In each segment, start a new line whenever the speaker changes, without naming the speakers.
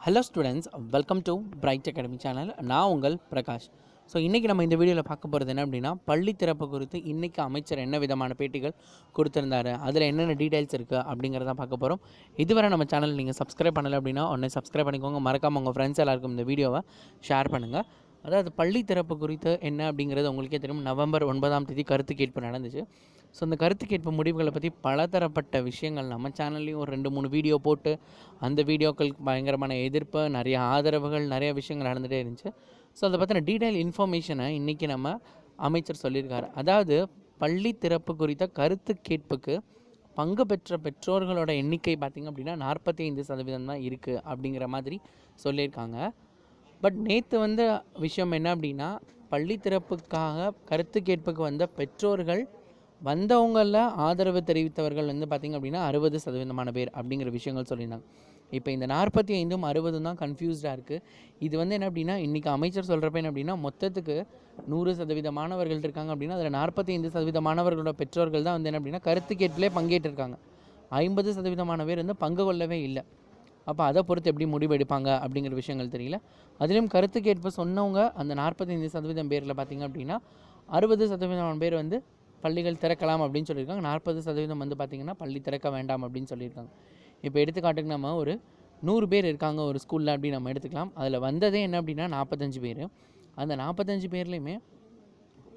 Hello students, welcome to Bright Academy channel. நான் உங்கள் Prakash. So இன்றைக்கி நம்ம இந்த வீடியோவில் பார்க்க போகிறது என்ன அப்படின்னா, பள்ளி திறப்பு குறித்து இன்றைக்கி அமைச்சர் என்ன விதமான பேட்டிகள் கொடுத்துருந்தாரு, அதில் என்னென்ன டீட்டெயில்ஸ் இருக்குது அப்படிங்கிறத பார்க்க போகிறோம். இதுவரை நம்ம சேனல் நீங்கள் சப்ஸ்கிரைப் பண்ணலை அப்படின்னா உடனே சப்ஸ்கிரைப் பண்ணிக்கோங்க. மறக்காமல் உங்கள் ஃப்ரெண்ட்ஸ் எல்லாருக்கும் இந்த வீடியோவை ஷேர் பண்ணுங்கள். அதாவது பள்ளி திறப்பு குறித்து என்ன அப்படிங்கிறது உங்களுக்கே தெரியும். நவம்பர் 9 கருத்து கேட்பு நடந்துச்சு. ஸோ அந்த கருத்து கேட்பு முடிவுகளை பற்றி பலதரப்பட்ட விஷயங்கள் நம்ம சேனல்லையும் ஒரு 2-3 வீடியோ போட்டு அந்த வீடியோக்களுக்கு பயங்கரமான எதிர்ப்பு, நிறைய ஆதரவுகள், நிறைய விஷயங்கள் நடந்துகிட்டே இருந்துச்சு. ஸோ அதை பற்றின டீட்டெயில் இன்ஃபர்மேஷனை இன்றைக்கி நம்ம அமைச்சர் சொல்லியிருக்காரு. அதாவது பள்ளி திறப்பு குறித்த கருத்து கேட்புக்கு பங்கு பெற்ற பெற்றோர்களோட எண்ணிக்கை பார்த்திங்க அப்படின்னா 45% தான் இருக்குது அப்படிங்கிற மாதிரி சொல்லியிருக்காங்க. பட் நேற்று விஷயம் என்ன அப்படின்னா, பள்ளி திறப்புக்காக கருத்து கேட்புக்கு வந்த பெற்றோர்கள் வந்தவங்களில் ஆதரவு தெரிவித்தவர்கள் பார்த்திங்க அப்படின்னா 60% பேர் அப்படிங்கிற விஷயங்கள் சொல்லியிருந்தாங்க. இப்போ இந்த 45ம் 60 தான் கன்ஃபியூஸ்டாக இருக்குது. இது என்ன அப்படின்னா, இன்றைக்கி அமைச்சர் சொல்கிறப்ப என்ன அப்படின்னா, மொத்தத்துக்கு 100% மாணவர்கள் இருக்காங்க அப்படின்னா அதில் 45% மாணவர்களோட பெற்றோர்கள் தான் என்ன அப்படின்னா கருத்து கேட்பிலே பங்கேற்றிருக்காங்க. 50% பேர் பங்கு கொள்ளவே இல்லை. அப்போ அதை பொறுத்து எப்படி முடிவு எடுப்பாங்க அப்படிங்கிற விஷயங்கள் தெரியல. அதிலும் கருத்து கேட்பு சொன்னவங்க அந்த 45% பேரில் பார்த்திங்க அப்படின்னா 60% பேர் பள்ளிகள் திறக்கலாம் அப்படின்னு சொல்லியிருக்காங்க. 40% பார்த்திங்கன்னா பள்ளி திறக்க வேண்டாம் அப்படின்னு சொல்லியிருக்காங்க. இப்போ எடுத்துக்காட்டுக்கு நம்ம ஒரு 100 பேர் இருக்காங்க ஒரு ஸ்கூலில் அப்படின்னு நம்ம எடுத்துக்கலாம். அதில் வந்ததே என்ன அப்படின்னா 45 பேர். அந்த 45 பேர்லேயுமே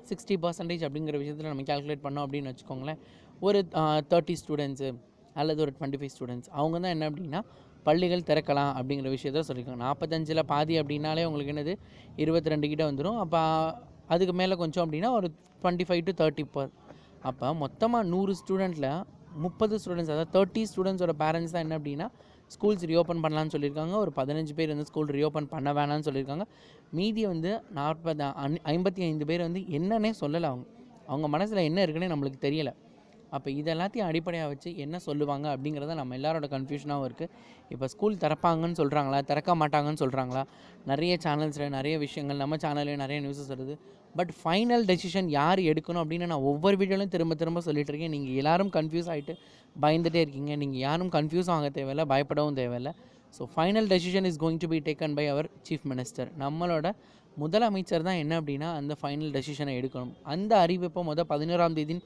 60% அப்படிங்கிற விஷயத்தில் நம்ம கேல்குலேட் பண்ணோம் அப்படின்னு வச்சுக்கோங்களேன். ஒரு 30 ஸ்டூடெண்ட்ஸு அல்லது ஒரு 25 ஸ்டூடெண்ட்ஸ் அவங்க தான் என்ன அப்படின்னா பள்ளிகள் திறக்கலாம் அப்படிங்கிற விஷயத்த சொல்லியிருக்காங்க. 45ல் பாதி அப்படின்னாலே உங்களுக்கு என்னது 22 கிட்ட வந்துடும். அப்போ அதுக்கு மேலே கொஞ்சம் அப்படின்னா ஒரு 25 to 30. அப்போ மொத்தமாக 100 ஸ்டூடெண்ட்டில் 30 ஸ்டூடெண்ட்ஸ், அதாவது 30 ஸ்டூடெண்ட்ஸோட பேரண்ட்ஸ் தான் என்ன அப்படின்னா ஸ்கூல்ஸ் ரீஓப்பன் பண்ணலான்னு சொல்லியிருக்காங்க. ஒரு 15 பேர் ஸ்கூல் ரீஓப்பன் பண்ண வேணான்னு சொல்லியிருக்காங்க. மீதி 55 பேர் என்னன்னே சொல்லலை. அவங்க மனசில் என்ன இருக்குன்னே நம்மளுக்கு தெரியலை. அப்போ இதெல்லாத்தையும் அடிப்படையாக வச்சு என்ன சொல்லுவாங்க அப்படிங்கிறத நம்ம எல்லாரோட கன்ஃபியூஷனாகவும் இருக்குது. இப்போ ஸ்கூல் திறப்பாங்கன்னு சொல்கிறாங்களா, திறக்க மாட்டாங்கன்னு சொல்கிறாங்களா, நிறைய சேனல்ஸில் நிறைய விஷயங்கள், நம்ம சேனல்லையும் நிறைய நியூஸஸ் வருது. பட் ஃபைனல் டெசிஷன் யார் எடுக்கணும் அப்படின்னு நான் ஒவ்வொரு வீடியோலையும் திரும்ப சொல்லிட்டு இருக்கேன். நீங்கள் எல்லோரும் கன்ஃபியூஸ் ஆகிட்டு பயந்துகிட்டே இருக்கீங்க. நீங்கள் யாரும் கன்ஃபியூஸ் ஆக தேவையில்லை, பயப்படவும் தேவையில்லை. So final decision is going to be taken by our chief minister. நம்மளோட முதலமைச்சர் தான் என்ன அப்படின்னா அந்த ஃபைனல் டெசிஷனை எடுக்கணும். அந்த அறிவிப்பை 11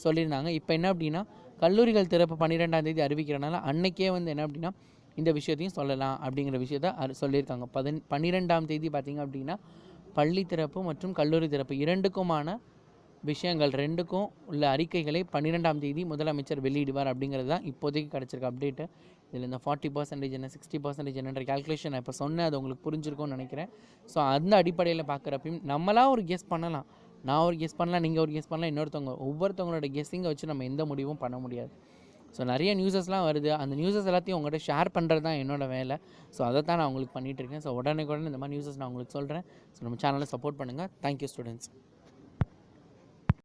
சொல்லியிருந்தாங்க. இப்போ என்ன அப்படின்னா கல்லூரிகள் திறப்பு 12 அறிவிக்கிறனால அன்னைக்கே என்ன அப்படின்னா இந்த விஷயத்தையும் சொல்லலாம் அப்படிங்கிற விஷயத்த சொல்லியிருக்காங்க. 12 பார்த்திங்க அப்படின்னா பள்ளி திறப்பு மற்றும் கல்லூரி திறப்பு இரண்டுக்குமான விஷயங்கள், ரெண்டுக்கும் உள்ள அறிக்கைகளை 12 முதலமைச்சர் வெளியிடுவார் அப்படிங்கிறது தான் இப்போதைக்கு கிடச்சிருக்க அப்டேட்டு. இதில் இந்த 40% என்ன 60% என்னன்ற கேல்குலேஷன் நான் இப்போ சொன்னேன், அது உங்களுக்கு புரிஞ்சிருக்கும்னு நினைக்கிறேன். ஸோ அந்த அடிப்படையில் பார்க்குறப்பையும் நம்மளாம் ஒரு கெஸ் பண்ணலாம். நான் ஒரு கெஸ் பண்ணலாம், நீங்கள் ஒரு கெஸ் பண்ணலாம், ஒவ்வொருத்தவங்களோட கெஸ்ஸிங்கை வச்சு நம்ம எந்த முடிவும் பண்ண முடியாது. ஸோ நிறைய நியூஸஸ்லாம் வருது. அந்த நியூஸஸ் எல்லாத்தையும் உங்கள்கிட்ட ஷேர் பண்ணுறது தான் என்னோடய வேலை. ஸோ அதை தான் நான் உங்களுக்கு பண்ணிகிட்ருக்கேன். ஸோ உடனே இந்த மாதிரி நியூஸஸ் நான் உங்களுக்கு சொல்கிறேன். ஸோ நம்ம சேனலை சப்போர்ட் பண்ணுங்கள். Thank you students.